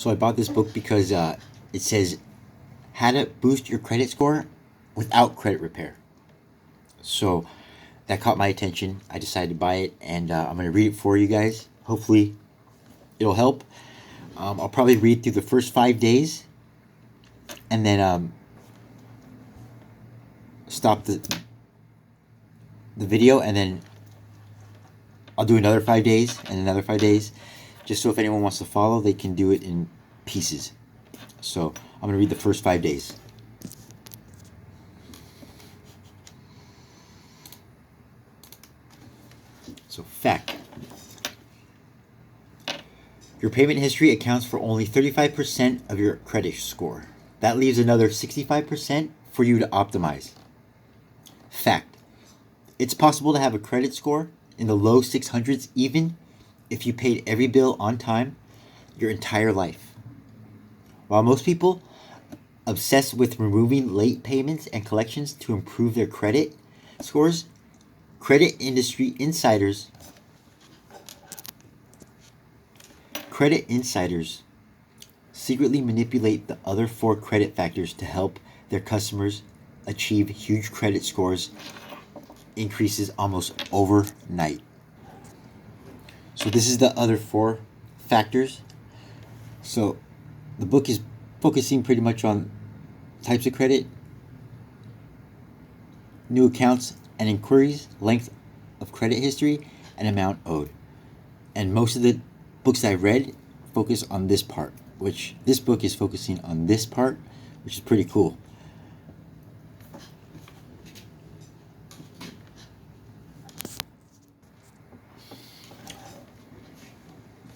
So I bought this book because it says how to boost your credit score without credit repair. So that caught my attention. I decided to buy it, and I'm going to read it for you guys. Hopefully, it'll help. I'll probably read through the first 5 days, and then stop the video, and then I'll do another 5 days and another 5 days, just so if anyone wants to follow, they can do it in pieces. So I'm going to read the first 5 days. So fact. Your payment history accounts for only 35% of your credit score. That leaves another 65% for you to optimize. Fact. It's possible to have a credit score in the low 600s even if you paid every bill on time your entire life. While most people obsess with removing late payments and collections to improve their credit scores, credit industry insiders secretly manipulate the other four credit factors to help their customers achieve huge credit scores increases almost overnight. So this is the other four factors. So the book is focusing pretty much on types of credit, new accounts and inquiries, length of credit history, and amount owed. And most of the books I read focus on this part, which this book is focusing on this part, which is pretty cool.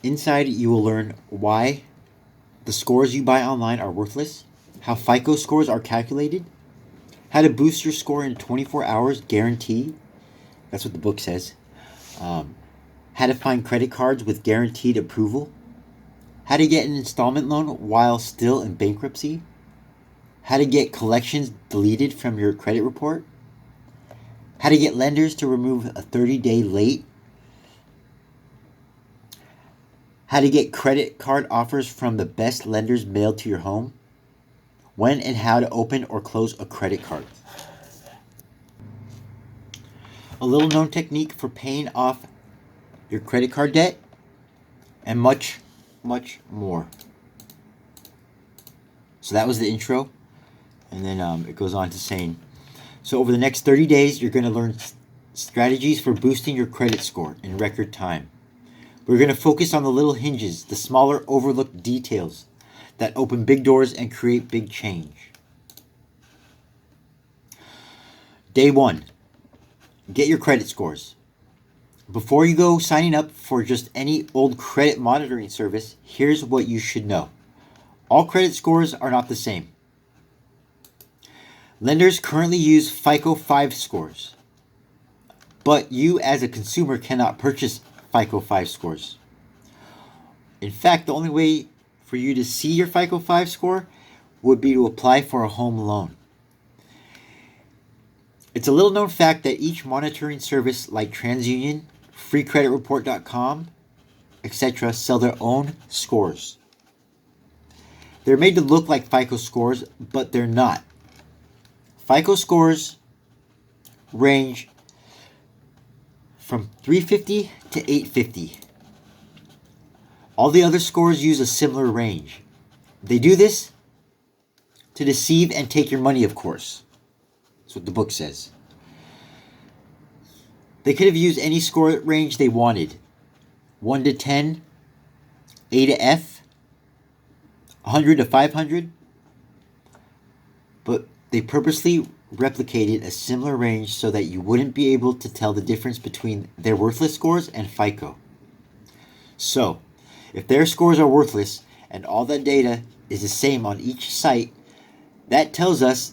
Inside, you will learn why the scores you buy online are worthless, how FICO scores are calculated, how to boost your score in 24 hours guaranteed. That's what the book says. How to find credit cards with guaranteed approval, how to get an installment loan while still in bankruptcy, how to get collections deleted from your credit report, how to get lenders to remove a 30-day late, how to get credit card offers from the best lenders mailed to your home, when and how to open or close a credit card. A little known technique for paying off your credit card debt, and much, much more. So that was the intro, and then it goes on to saying, so over the next 30 days, you're going to learn strategies for boosting your credit score in record time. We're going to focus on the little hinges, the smaller overlooked details that open big doors and create big change. Day 1, get your credit scores. Before you go signing up for just any old credit monitoring service, here's what you should know. All credit scores are not the same. Lenders currently use FICO 5 scores, but you as a consumer cannot purchase FICO 5 scores. In fact, the only way for you to see your FICO 5 score would be to apply for a home loan. It's a little known fact that each monitoring service like TransUnion, FreeCreditReport.com, etc. sell their own scores. They're made to look like FICO scores, but they're not. FICO scores range from 350 to 850. All the other scores use a similar range. They do this to deceive and take your money, of course. That's what the book says. They could have used any score range they wanted. 1 to 10, A to F, 100 to 500. But they purposely replicated a similar range so that you wouldn't be able to tell the difference between their worthless scores and FICO. So, if their scores are worthless and all that data is the same on each site, that tells us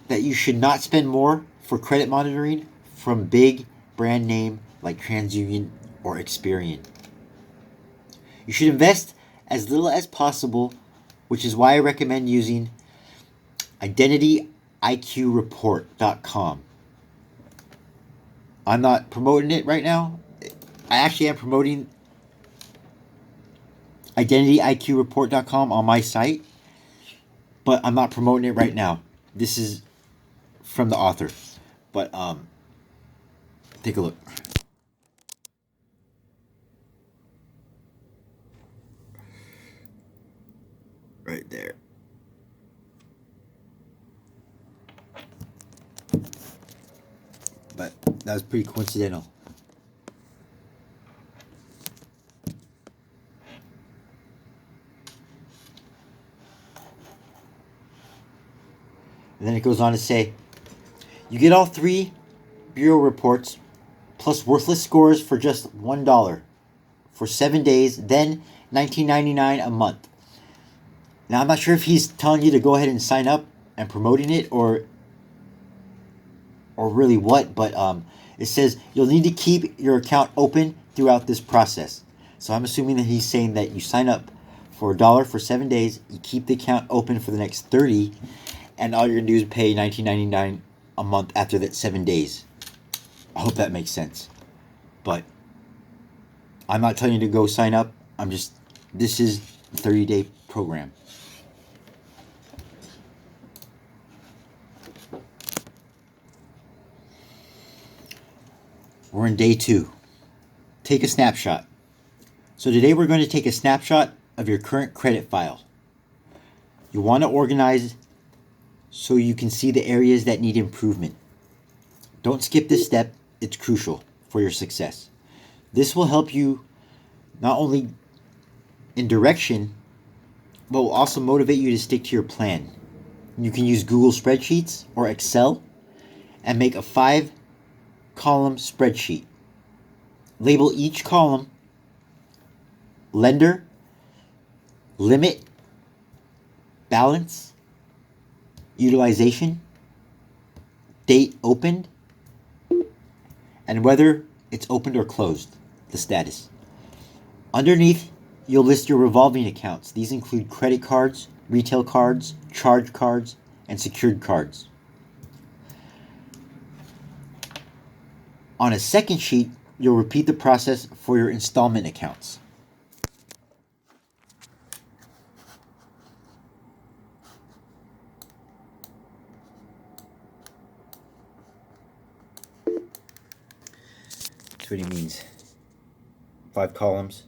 that you should not spend more for credit monitoring from big brand name like TransUnion or Experian. You should invest as little as possible, which is why I recommend using IdentityIQReport.com. I'm not promoting it right now. I actually am promoting IdentityIQReport.com on my site, but I'm not promoting it right now. This is from the author. But take a look. Right there. But that was pretty coincidental. And then it goes on to say, you get all 3 bureau reports plus worthless scores for just $1 for 7 days, then $19.99 a month. Now I'm not sure if he's telling you to go ahead and sign up and promoting it or really what, but it says you'll need to keep your account open throughout this process. So I'm assuming that he's saying that you sign up for $1 for 7 days, you keep the account open for the next 30, and all you're gonna do is pay $19.99 a month after that 7 days. I hope that makes sense. But I'm not telling you to go sign up. This is the 30-day program. We're in day 2. Take a snapshot. So today we're going to take a snapshot of your current credit file. You want to organize so you can see the areas that need improvement. Don't skip this step. It's crucial for your success. This will help you not only in direction, but will also motivate you to stick to your plan. You can use Google Spreadsheets or Excel and make a 5-column spreadsheet. Label each column lender, limit, balance, utilization, date opened, and whether it's opened or closed, the status. Underneath, you'll list your revolving accounts. These include credit cards, retail cards, charge cards, and secured cards. On a second sheet, you'll repeat the process for your installment accounts. That's what he means. 5 columns.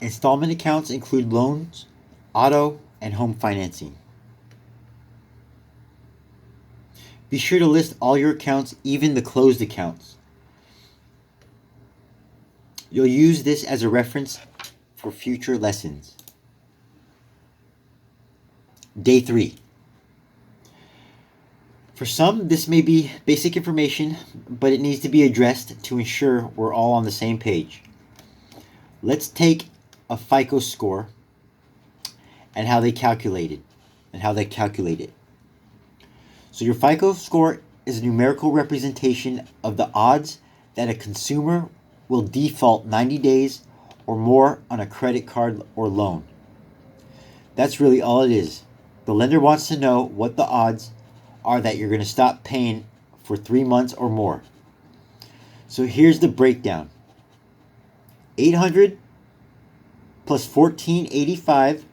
Installment accounts include loans, auto, and home financing. Be sure to list all your accounts, even the closed accounts. You'll use this as a reference for future lessons. Day 3. For some, this may be basic information, but it needs to be addressed to ensure we're all on the same page. Let's take a FICO score and how they calculate it. So your FICO score is a numerical representation of the odds that a consumer will default 90 days or more on a credit card or loan. That's really all it is. The lender wants to know what the odds are that you're going to stop paying for 3 months or more. So here's the breakdown. 800 plus 1485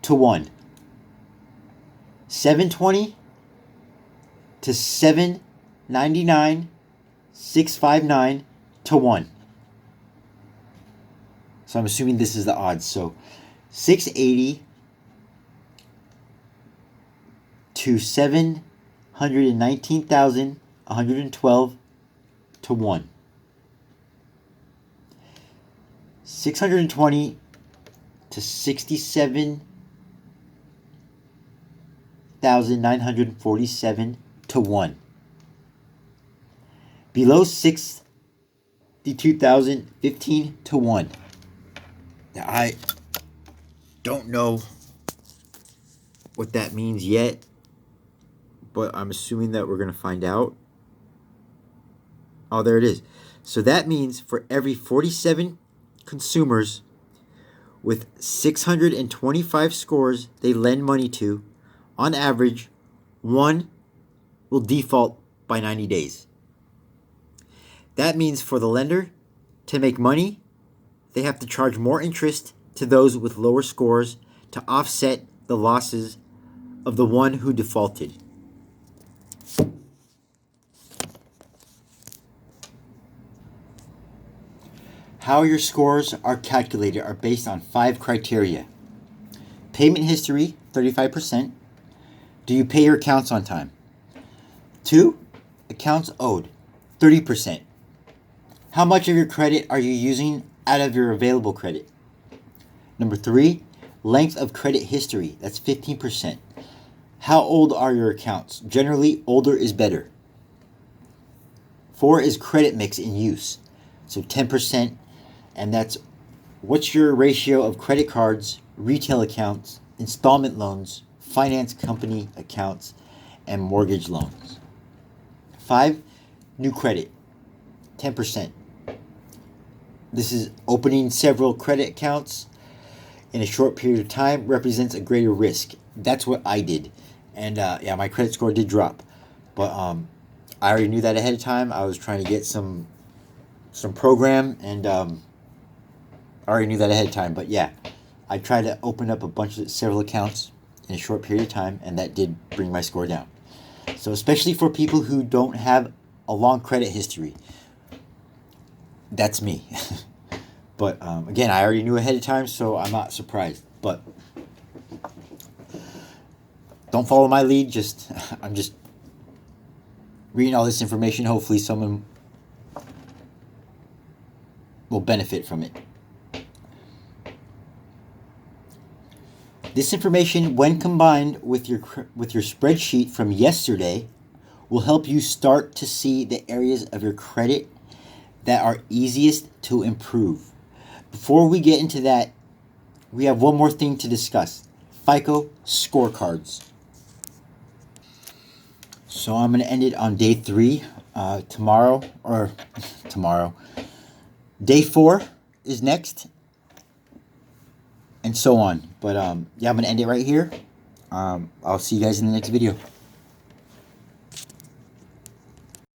to 1. 720 to 799 659 to 1. So I'm assuming this is the odds. So 680 to 719,112 to 1. 620 to 67,947 to 1. Below 62,015 to 1. Now, I don't know what that means yet, but I'm assuming that we're going to find out. Oh, there it is. So that means for every 47 consumers with 625 scores they lend money to, on average, 1 will default by 90 days. That means for the lender to make money, they have to charge more interest to those with lower scores to offset the losses of the one who defaulted. How your scores are calculated are based on 5 criteria. Payment history, 35%. Do you pay your accounts on time? 2, accounts owed, 30%. How much of your credit are you using out of your available credit? Number 3, length of credit history, that's 15%. How old are your accounts? Generally, older is better. 4 is credit mix in use, so 10%, and that's what's your ratio of credit cards, retail accounts, installment loans, finance company accounts, and mortgage loans. 5, new credit, 10%. This is opening several credit accounts in a short period of time represents a greater risk. That's what I did. And yeah, my credit score did drop. But I already knew that ahead of time. I was trying to get some program, and I already knew that ahead of time. But yeah, I tried to open up several accounts in a short period of time, and that did bring my score down. So especially for people who don't have a long credit history, that's me. But again, I already knew ahead of time, so I'm not surprised. But don't follow my lead. I'm just reading all this information. Hopefully someone will benefit from it. This information, when combined with your spreadsheet from yesterday, will help you start to see the areas of your credit that are easiest to improve. Before we get into that, we have one more thing to discuss: FICO scorecards. So I'm going to end it on day 3 tomorrow. Day 4 is next, and so on. But yeah, I'm going to end it right here. I'll see you guys in the next video.